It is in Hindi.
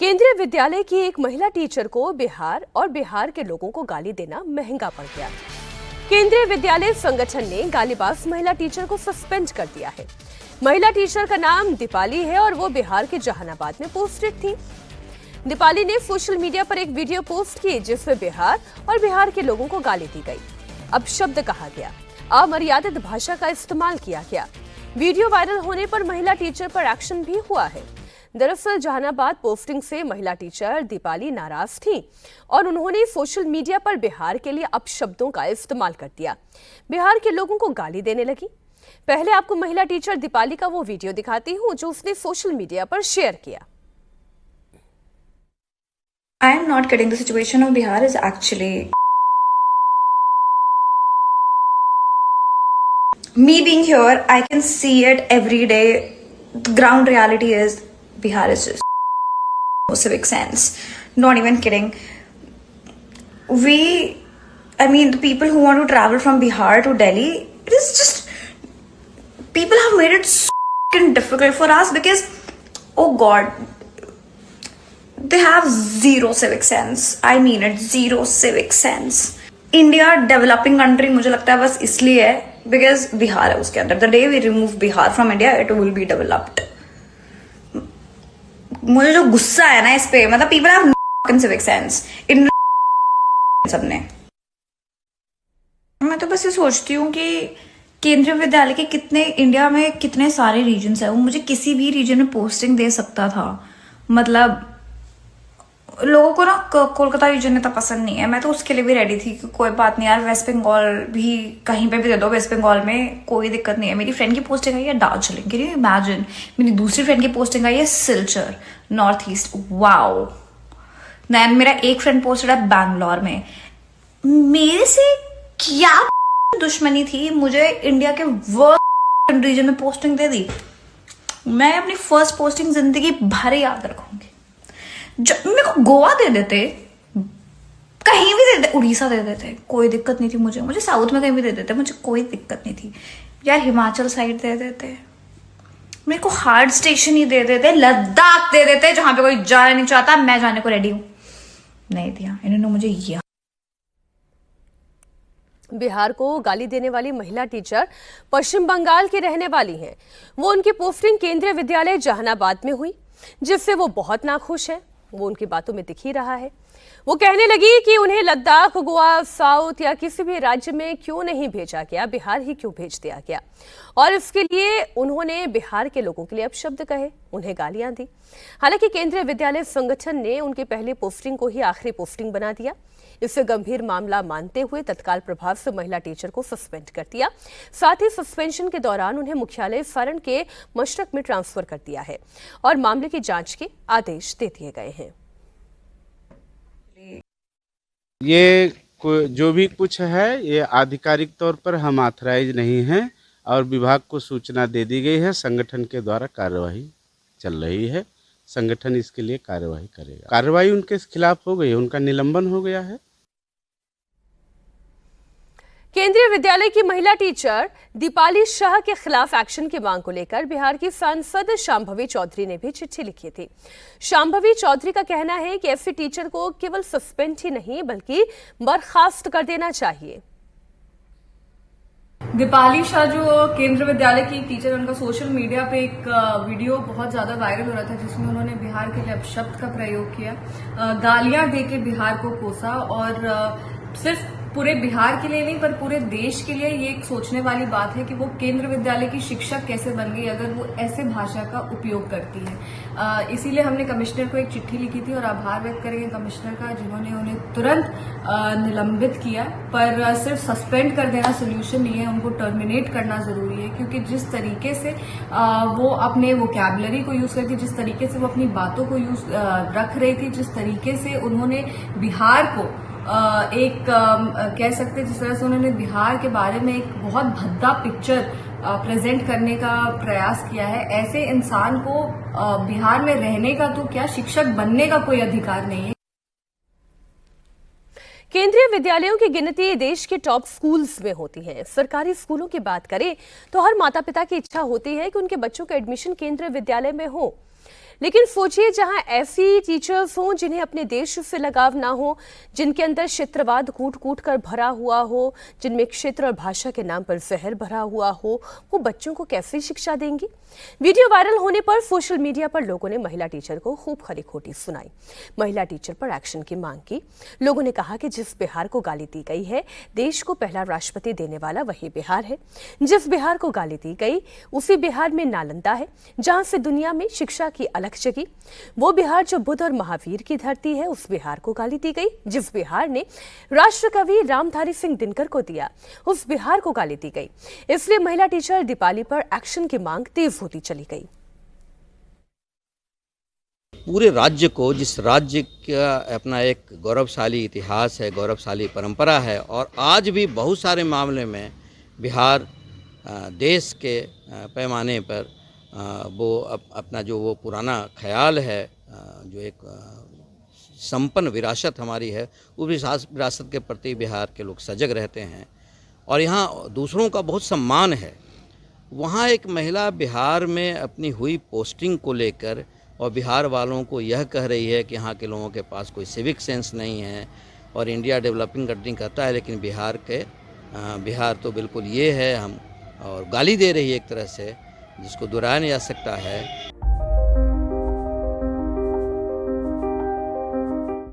केंद्रीय विद्यालय की एक महिला टीचर को बिहार और बिहार के लोगों को गाली देना महंगा पड़ गया। केंद्रीय विद्यालय संगठन ने गालीबाज महिला टीचर को सस्पेंड कर दिया है। महिला टीचर का नाम दीपाली है और वो बिहार के जहानाबाद में पोस्टेड थी। दीपाली ने सोशल मीडिया पर एक वीडियो पोस्ट की जिसमें बिहार और बिहार के लोगों को गाली दी गई, अपशब्द कहा गया, अमर्यादित भाषा का इस्तेमाल किया गया। वीडियो वायरल होने पर महिला टीचर पर एक्शन भी हुआ है। दरअसल जहानाबाद पोस्टिंग से महिला टीचर दीपाली नाराज थी और उन्होंने सोशल मीडिया पर बिहार के लिए अपशब्दों का इस्तेमाल कर दिया। बिहार के लोगों को गाली देने लगी। पहले आपको महिला टीचर दीपाली का वो वीडियो दिखाती हूँ जो उसने सोशल मीडिया पर शेयर किया। I am not kidding. The situation of Bihar is actually me being here. I can see it every day. The ground reality is Bihar is just no civic sense. Not even kidding. The people who want to travel from Bihar to Delhi, it is just people have made it so difficult for us because, oh God. They have zero civic sense. I mean it, zero civic sense. India developing country मुझे लगता है बस इसलिए है because बिहार है उसके अंदर. The day we remove Bihar from India, it will be developed. मुझे जो गुस्सा है ना इस पे, मतलब people have no civic sense. इन सबने. मैं तो बस ये सोचती हूँ कि केंद्रीय विद्यालय के कितने इंडिया में कितने सारे रीजन्स है, वो मुझे किसी भी रीजन में पोस्टिंग दे सकता था. मतलब लोगों को ना कोलकाता रीजन इतना पसंद नहीं है. मैं तो उसके लिए भी रेडी थी कि कोई बात नहीं यार, वेस्ट बंगाल भी कहीं पे भी दे दो. वेस्ट बंगाल में कोई दिक्कत नहीं है. मेरी फ्रेंड की पोस्टिंग आई है दार्जिलिंग, कैन यू इमेजिन. मेरी दूसरी फ्रेंड की पोस्टिंग आई है Silchar, north east. Wow. Then मेरा एक फ्रेंड पोस्टेड है बैंगलोर में. मेरे से क्या दुश्मनी थी, मुझे इंडिया के वर्स्ट रीजन में पोस्टिंग दे दी. मैं अपनी फर्स्ट पोस्टिंग जिंदगी भर याद रखूंगी. मेरे को गोवा दे देते, कहीं भी दे देते, उड़ीसा दे देते, कोई दिक्कत नहीं थी. मुझे साउथ में कहीं भी दे देते, मुझे कोई दिक्कत नहीं थी यार. हिमाचल साइड दे देते, मेरे को हार्ड स्टेशन ही दे देते, लद्दाख दे देते जहां पे कोई जाना नहीं चाहता, मैं जाने को रेडी हूं. नहीं दिया इन्होंने मुझे. ये बिहार को गाली देने वाली महिला टीचर पश्चिम बंगाल की रहने वाली हैं। वो उनकी पोस्टिंग केंद्रीय विद्यालय जहानाबाद में हुई, जिससे वो बहुत नाखुश है. वो उनकी बातों में दिख ही रहा है. वो कहने लगी कि उन्हें लद्दाख, गोवा, साउथ या किसी भी राज्य में क्यों नहीं भेजा गया, बिहार ही क्यों भेज दिया गया. और इसके लिए उन्होंने बिहार के लोगों के लिए अपशब्द कहे, उन्हें गालियां दी. हालांकि केंद्रीय विद्यालय संगठन ने उनकी पहली पोस्टिंग को ही आखिरी पोस्टिंग बना दिया. इससे गंभीर मामला मानते हुए तत्काल प्रभाव से महिला टीचर को सस्पेंड कर दिया. साथ ही सस्पेंशन के दौरान उन्हें मुख्यालय सारण के मशरक में ट्रांसफर कर दिया है और मामले की जांच के आदेश दे दिए गए हैं. ये जो भी कुछ है ये आधिकारिक तौर पर हम ऑथराइज नहीं हैं और विभाग को सूचना दे दी गई है. संगठन के द्वारा कार्यवाही चल रही है. संगठन इसके लिए कार्यवाही करेगा. कार्यवाही उनके खिलाफ हो गई है, उनका निलंबन हो गया है. केंद्रीय विद्यालय की महिला टीचर दीपाली शाह के खिलाफ एक्शन की मांग को लेकर बिहार की सांसद शांभवी चौधरी ने भी चिट्ठी लिखी थी. शांभवी चौधरी का कहना है कि ऐसे टीचर को केवल सस्पेंड ही नहीं बल्कि बर्खास्त कर देना चाहिए. दीपाली शाह जो केंद्रीय विद्यालय की टीचर, उनका सोशल मीडिया पे एक वीडियो बहुत ज्यादा वायरल हो रहा था जिसमें उन्होंने बिहार के लिए अपशब्द का प्रयोग किया, गालियां देके बिहार को कोसा. और सिर्फ पूरे बिहार के लिए नहीं पर पूरे देश के लिए ये एक सोचने वाली बात है कि वो केंद्र विद्यालय की शिक्षक कैसे बन गई अगर वो ऐसे भाषा का उपयोग करती है. इसीलिए हमने कमिश्नर को एक चिट्ठी लिखी थी और आभार व्यक्त करेंगे कमिश्नर का जिन्होंने उन्हें तुरंत निलंबित किया. पर सिर्फ सस्पेंड कर देना सोल्यूशन नहीं है, उनको टर्मिनेट करना जरूरी है. क्योंकि जिस तरीके से वो अपने वोकैबुलरी को यूज करती, जिस तरीके से वो अपनी बातों को यूज रख रही थी, जिस तरीके से उन्होंने बिहार को कह सकते जिस तरह से उन्होंने बिहार के बारे में एक बहुत भद्दा पिक्चर प्रेजेंट करने का प्रयास किया है, ऐसे इंसान को बिहार में रहने का तो क्या शिक्षक बनने का कोई अधिकार नहीं है. केंद्रीय विद्यालयों की गिनती देश के टॉप स्कूल्स में होती है. सरकारी स्कूलों की बात करें तो हर माता पिता की इच्छा होती है कि उनके बच्चों का एडमिशन केंद्रीय विद्यालय में हो. लेकिन सोचिए जहां ऐसी टीचर्स हों जिन्हें अपने देश से लगाव ना हो, जिनके अंदर क्षेत्रवाद कूट कूट कर भरा हुआ हो, जिनमें क्षेत्र और भाषा के नाम पर जहर भरा हुआ हो, वो बच्चों को कैसे शिक्षा देंगी? वीडियो वायरल होने पर सोशल मीडिया पर लोगों ने महिला टीचर को खूब खरी खोटी सुनाई, महिला टीचर पर एक्शन की मांग की। लोगों ने कहा कि जिस बिहार को गाली दी गई है, देश को पहला राष्ट्रपति देने वाला वही बिहार है। जिस बिहार को गाली दी गई उसी बिहार में नालंदा है, जहां से दुनिया में शिक्षा की अलख जगी। वो बिहार जो बुद्ध और महावीर की धरती है, उस बिहार को गाली दी गई। जिस बिहार ने राष्ट्रकवि रामधारी सिंह दिनकर को दिया, उस बिहार को गाली दी गई। इसलिए महिला टीचर दीपाली पर एक्शन की मांग तेज होती चली गई। पूरे राज्य को, जिस राज्य का अपना एक गौरवशाली इतिहास है, गौरवशाली परंपरा है, और आज भी बहुत सारे मामले में बिहार देश के पैमाने पर वो अपना जो वो पुराना ख्याल है, जो एक संपन्न विरासत हमारी है, उस विरासत के प्रति बिहार के लोग सजग रहते हैं और यहाँ दूसरों का बहुत सम्मान है। वहाँ एक महिला बिहार में अपनी हुई पोस्टिंग को लेकर और बिहार वालों को यह कह रही है कि यहाँ के लोगों के पास कोई सिविक सेंस नहीं है और इंडिया डेवलपिंग कंट्री कहता है, लेकिन बिहार तो बिल्कुल ये है हम, और गाली दे रही है एक तरह से, जिसको दोहराया नहीं जा सकता है।